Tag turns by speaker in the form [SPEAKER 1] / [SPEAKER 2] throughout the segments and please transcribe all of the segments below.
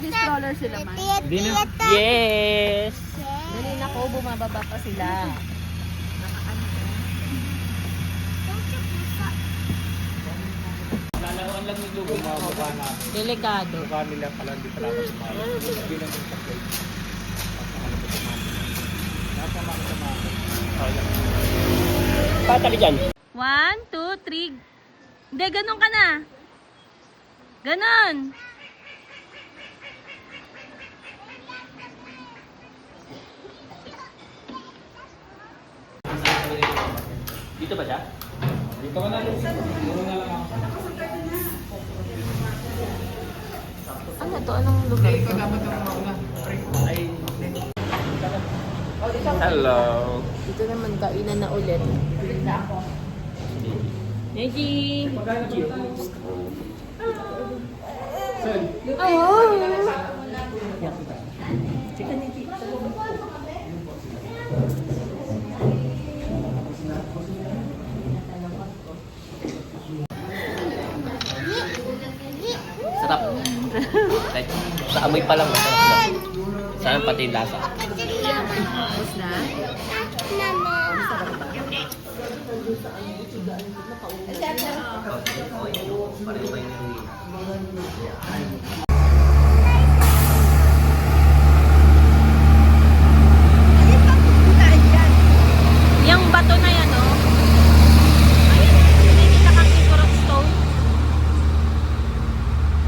[SPEAKER 1] May stroller sila man.
[SPEAKER 2] Hindi na.
[SPEAKER 3] Yes!
[SPEAKER 1] Dali na ko, bumababa pa sila.
[SPEAKER 2] Lalaroan lang yung lugo. Bumababa na.
[SPEAKER 1] Delikado.
[SPEAKER 2] Baba nila pala, hindi pala ako sumali. Hindi lang yung sakay.
[SPEAKER 3] Patali dyan.
[SPEAKER 1] 1, 2, 3. Hindi, ganun ka na. Ganon.
[SPEAKER 3] Dito ba siya?
[SPEAKER 2] Dito ka na. Puro na lang ako.
[SPEAKER 1] Ano to? Anong lugar
[SPEAKER 2] Ikaw
[SPEAKER 1] to?
[SPEAKER 2] dapat ang mauna.
[SPEAKER 3] Ay. Hello.
[SPEAKER 1] Dito naman kainan na ulit. Neji!
[SPEAKER 2] Saan?
[SPEAKER 3] Sarap. Kahit sa amoy pa lang, masarap na. Sana pati yung lasa.
[SPEAKER 1] Tapos na? Yung bato na yan, oh. Ayun, nakikita kang Turok Stone.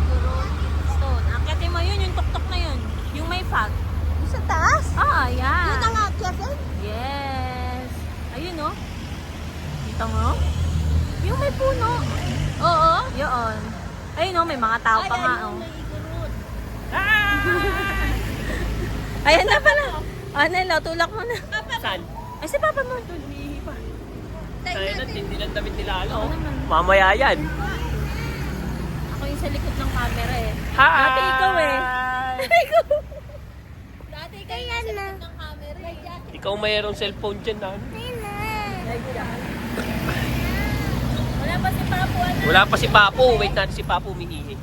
[SPEAKER 1] Turok Stone. Akyatin mo yun, yung tuktok na yun. Yung may fog.
[SPEAKER 4] Sa taas?
[SPEAKER 1] Ah, yan.
[SPEAKER 4] Yun ang akyat eh.
[SPEAKER 1] Yes. Ayun, oh. Kita mo? Yung may puno. Oo. Yun. Ayun, oh, may mga tao pa nga, oh. Ayan na pala. Nelo, tulak mo na.
[SPEAKER 3] Saan?
[SPEAKER 1] Ay, si Papa mo. Tulihi pa.
[SPEAKER 3] Kaya na, hindi lang damit nila.
[SPEAKER 1] Oo naman.
[SPEAKER 3] Mamaya yan.
[SPEAKER 1] Ako yung sa likod ng camera eh.
[SPEAKER 3] Hi!
[SPEAKER 1] Dati ikaw eh. Ikaw. Dati ikaw yung
[SPEAKER 4] Ayan
[SPEAKER 1] sa
[SPEAKER 4] na.
[SPEAKER 1] likod ng camera eh.
[SPEAKER 3] Ikaw mayroong cellphone dyan na.
[SPEAKER 1] Wala pa si Papo, ano?
[SPEAKER 3] Wala pa si Papo. Wait natin si Papo umiihi.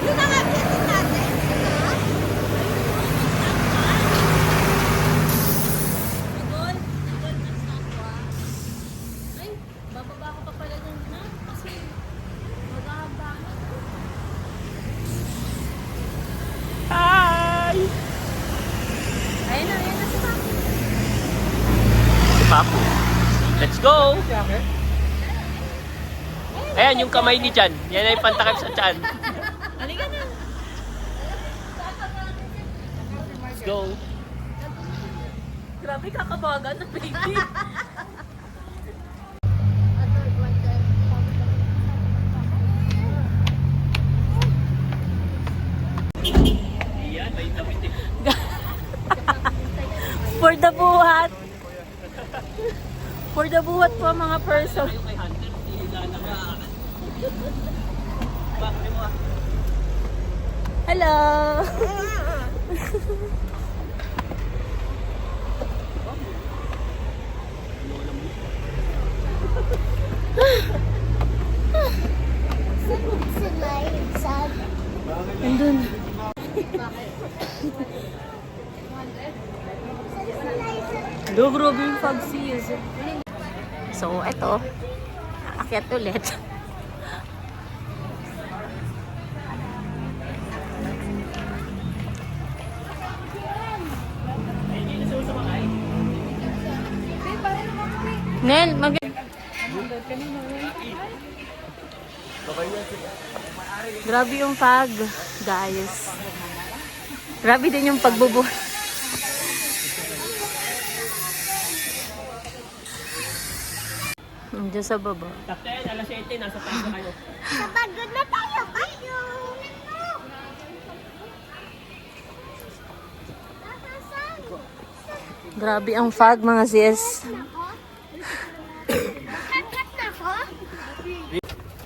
[SPEAKER 4] Yun ang akyat natin.
[SPEAKER 1] Nagol? Nagol ng statwa. Ay, bababa ko pa pala dun na. Kasi maghahambangan.
[SPEAKER 3] Hi!
[SPEAKER 1] Ayun na si Papo.
[SPEAKER 3] Si Papo. Let's go! Ayan, yung kamay ni Chan. Yan ay pantakip sa Chan.
[SPEAKER 1] Halika na.
[SPEAKER 3] Let's go.
[SPEAKER 1] Grabe kakabagan ng baby.
[SPEAKER 3] Yan, may damit eh.
[SPEAKER 1] For the buhat. For the buhat po mga person.
[SPEAKER 3] Tayo kay Hunter, hihila na ka. Bakit mo ah?
[SPEAKER 1] Hello.
[SPEAKER 4] Sila yung sad.
[SPEAKER 1] Andun. Do, grabe yung fog seas. So, eto. Akyat ulit. Nel, Grabe yung fog, guys. Grabe din yung pagbubuhat. Diyan sa baba.
[SPEAKER 3] Captain, alas 7, nasa tayo na kayo.
[SPEAKER 4] Napagod na tayo. Kayo.
[SPEAKER 1] Grabe ang fog, mga sis.
[SPEAKER 4] Kakat na ko.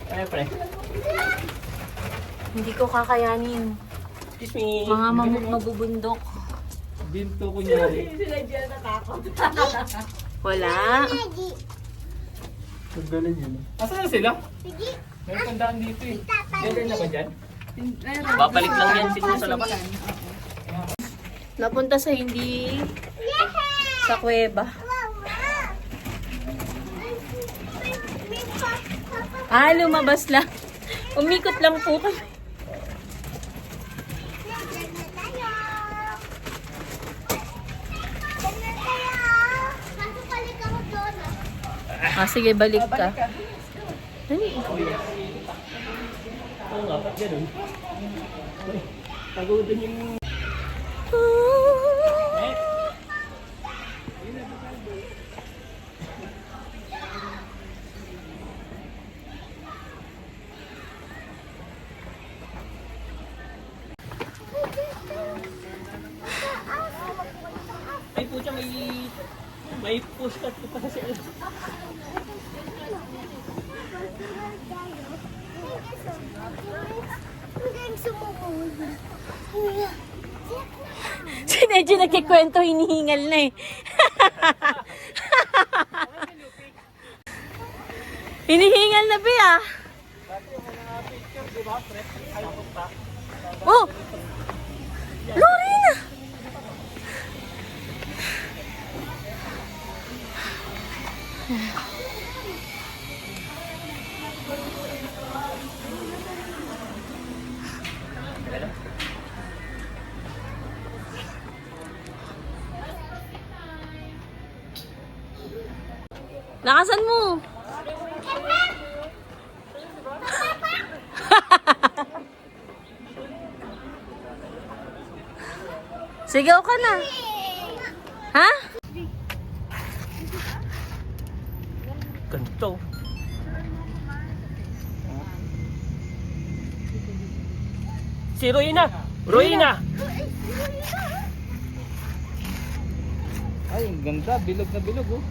[SPEAKER 3] Kaya pre.
[SPEAKER 1] Hindi ko kakayanin.
[SPEAKER 3] Excuse me.
[SPEAKER 1] Mga mabubundok.
[SPEAKER 2] Binto ko niya.
[SPEAKER 1] Wala.
[SPEAKER 4] Lagi.
[SPEAKER 2] Ganun yun. Asan na sila?
[SPEAKER 4] Sige.
[SPEAKER 2] May tandaan dito eh.
[SPEAKER 3] Meron na ba dyan? Babalik lang yan siguro sa labas.
[SPEAKER 1] Napunta sa hindi sa kuweba. Ah, lumabas lang. Umikot lang po kami. Ah, sige, balik ka. Dali.
[SPEAKER 3] Oo nga, ba't ganun? Pagodin yung... Ay pucha, may postcard ko pa kasi.
[SPEAKER 1] Si Neji nagkikwento, hinihingal na eh. Hinihingal na ba ah? Oh! Lorena! Lakasan mo! Sigaw ka na. Ha?
[SPEAKER 3] Ganito. Si Roina! Roina!
[SPEAKER 2] Ay, ang ganda. Bilog na bilog oh.